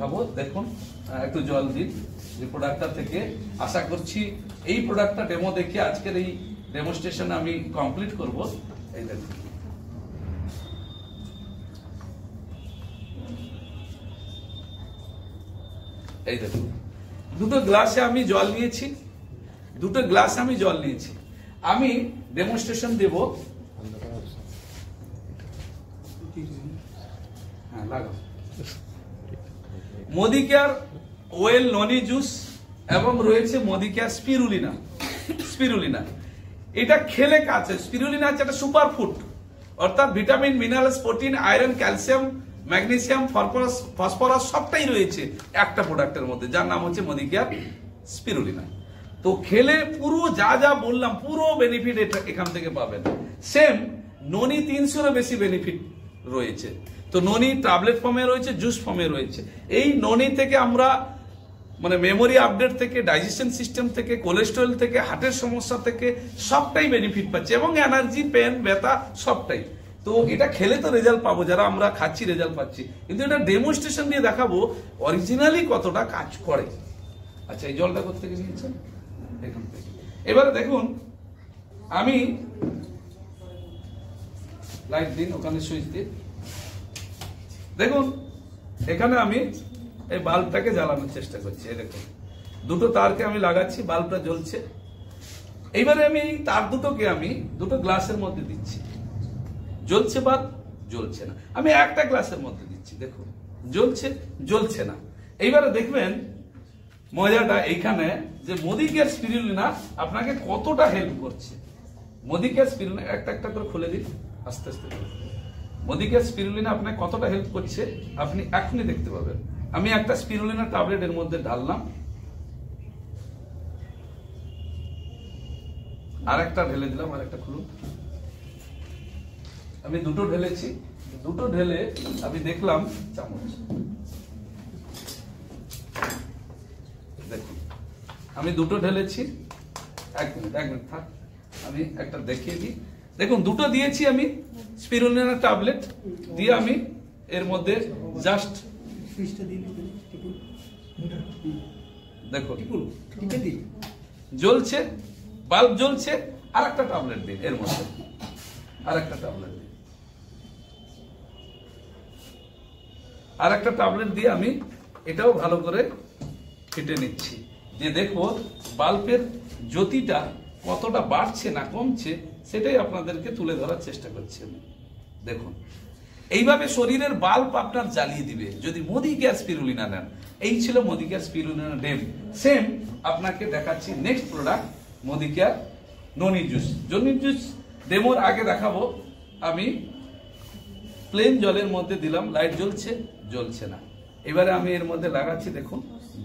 দেখুন একটু জল দিন যে প্রোডাক্টটা থেকে আশা করছি এই প্রোডাক্টটা ডেমো দেখে আজকের এই ডেমোস্ট্রেশন আমি কমপ্লিট করব। এই দেখুন এই দেখুন দুটো গ্লাসে আমি জল নিয়েছি, আমি ডেমোস্ট্রেশন দেব। হ্যাঁ লাগাও। মদিকেয়ার ওয়েল ননি জুস এবং রয়েছে মদিকেয়ার স্পিরুলিনা। এটা খেলে কাজ, স্পিরুলিনা হচ্ছে একটা সুপার ফুড, অর্থাৎ vitamin, minerals, protein, iron, calcium, magnesium, phosphorus সবটাই রয়েছে একটা প্রোডাক্টের মধ্যে, যার নাম হচ্ছে মদিকেয়ার স্পিরুলিনা। তো খেলে পুরো যা যা বললাম পুরো বেনিফিট এটা এখান থেকে পাবেন। সেম ননি 300 বেশি বেনিফিট রয়েছে। তো ননি ট্যাবলেট ফর্মে রয়েছে, জুস ফর্মে রয়েছে। এই ননি থেকে আমরা মানে মেমোরি আপডেট থেকে, ডাইজেশন সিস্টেম থেকে, কোলেস্টেরল থেকে, হার্টের সমস্যা থেকে সবটাই বেনিফিট পাচ্ছে এবং এনার্জি, পেন, ব্যথা সবটাই। তো এটা খেলে তো রেজাল্ট পাবো, যারা আমরা খাচ্ছি রেজাল্ট পাচ্ছি, কিন্তু এটা ডেমোস্ট্রেশন দিয়ে দেখাবো অরিজিনালি কতটা কাজ করে। আচ্ছা এই জলটা কোথা থেকে নিয়েছেন? এখান থেকে। এবারে দেখুন আমি লাইট দিন, ওখানে সুইচ দিন। দেখুন এখানে আমি এই বাল্বটাকে জ্বালানোর চেষ্টা করছি। এই দেখুন দুটো তারকে আমি লাগাচ্ছি, বাল্বটা জ্বলছে। এইবারে আমি এই তার দুটোকে আমি দুটো গ্লাসের মধ্যে দিচ্ছি। জ্বলছে বাল্ব? জ্বলছে না। আমি একটা গ্লাসের মধ্যে দিচ্ছি, দেখুন জ্বলছে না। এইবারে দেখবেন মজাটা এইখানে যে মদিকেয়ার স্পিরুলিনা আপনাকে কতটা হেল্প করছে। মদিকেয়ার স্পিরুলিনা একটা একটা করে খুলে দিন আস্তে আস্তে। মদিকেয়ার স্পিরুলিনা আপনাকে কতটা হেল্প করছে আপনি এখনই দেখতে পাবেন। আমি একটা স্পিরুলিনা ট্যাবলেট এর মধ্যে ঢাললাম, আর একটা ঢেলে দিলাম, আর একটা খুলুন। আমি দুটো ঢেলেছি, দুটো ঢেলে আমি দেখলাম চামচ, দেখুন আমি দুটো ঢেলেছি। এক মিনিট থাক, আমি একটা দেখিয়ে দিই। দেখুন দুটো দিয়েছি আমি স্পিরুলিনা ট্যাবলেট দিয়ে, আমি এর মধ্যে জাস্ট দেখুন জ্বলছে, বাল্ব জ্বলছে। আর একটা ট্যাবলেট দিন এর মধ্যে, আর একটা ট্যাবলেট দিন, আর একটা ট্যাবলেট দিয়ে আমি এটাও ভালো করে কেটে নিচ্ছি, যে দেখবো বাল্বের জ্যোতিটা কতটা বাড়ছে না কমছে, সেটাই আপনাদেরকে তুলে ধরার চেষ্টা করছি আমি। দেখুন এইভাবে শরীরের বাল্ব আপনার জ্বালিয়ে দিবে যদি মদিকেয়ার স্পিরুলিনা নেন। এই ছিল মদিকেয়ার স্পিরুলিনা ডেম। সেম আপনাকে দেখাচ্ছি নেক্সট প্রোডাক্ট মদিকেয়ার ননি জুস। ডেমোর আগে দেখাবো আমি প্লেন জলের মধ্যে দিলাম, লাইট জ্বলছে না। এবারে আমি এর মধ্যে লাগাচ্ছি, দেখুন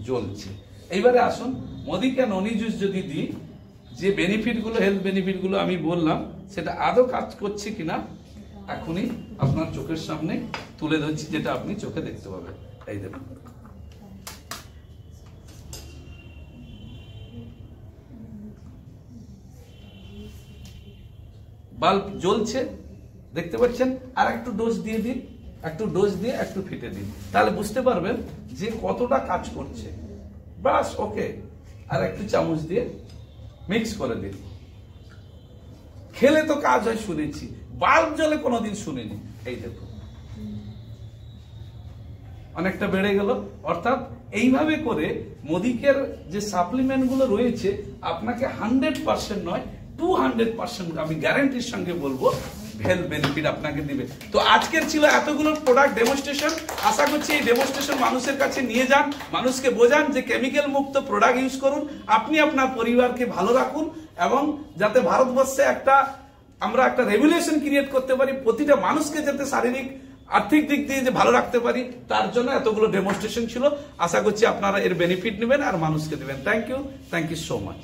জ্বলছে। এইবারে আসুন মদিকেয়ার ননি জুস যদি দিই, যে বেনিফিটগুলো, হেলথ বেনিফিটগুলো আমি বললাম সেটা আদৌ কাজ করছে কিনা এখনই আপনার চোখের সামনে তুলে ধরছি, যেটা আপনি চোখে দেখতে পাবেন। এই দেখুন বাল্ব জ্বলছে, দেখতে পাচ্ছেন। আর একটু ডোজ দিয়ে দিন, একটু ফিটে দিন, তাহলে বুঝতে পারবেন যে কতটা কাজ করছে। বাস ওকে, আর একটু চামচ দিয়ে মিক্স করে দিন। খেলে তো কাজ হয় শুনেছি, বাল্ব জ্বলে কোনোদিন শুনিনি। এই দেখুন অনেকটা বেড়ে গেল। অর্থাৎ এইভাবে করে মদিকের যে সাপ্লিমেন্ট গুলো রয়েছে আপনাকে 100% নয় 200% আমি গ্যারান্টির সঙ্গে বলবো হেলথ বেনিফিট আপনাকে দিবে। তো আজকের ছিল এতগুলো প্রোডাক্ট ডেমোস্ট্রেশন। আশা করছি এই ডেমোস্ট্রেশন মানুষের কাছে নিয়ে যান, মানুষকে বোঝান যে কেমিক্যাল মুক্ত প্রোডাক্ট ইউজ করুন, আপনি আপনার পরিবারকে ভালো রাখুন, এবং যাতে ভারতবর্ষে আমরা একটা রেভলিউশন ক্রিয়েট করতে পারি, প্রতিটা মানুষকে যাতে শারীরিক আর্থিক দিক দিয়ে যে ভালো রাখতে পারি, তার জন্য এতগুলো ডেমোস্ট্রেশন ছিল। আশা করছি আপনারা এর বেনিফিট নেবেন আর মানুষকে দেবেন। Thank you so much.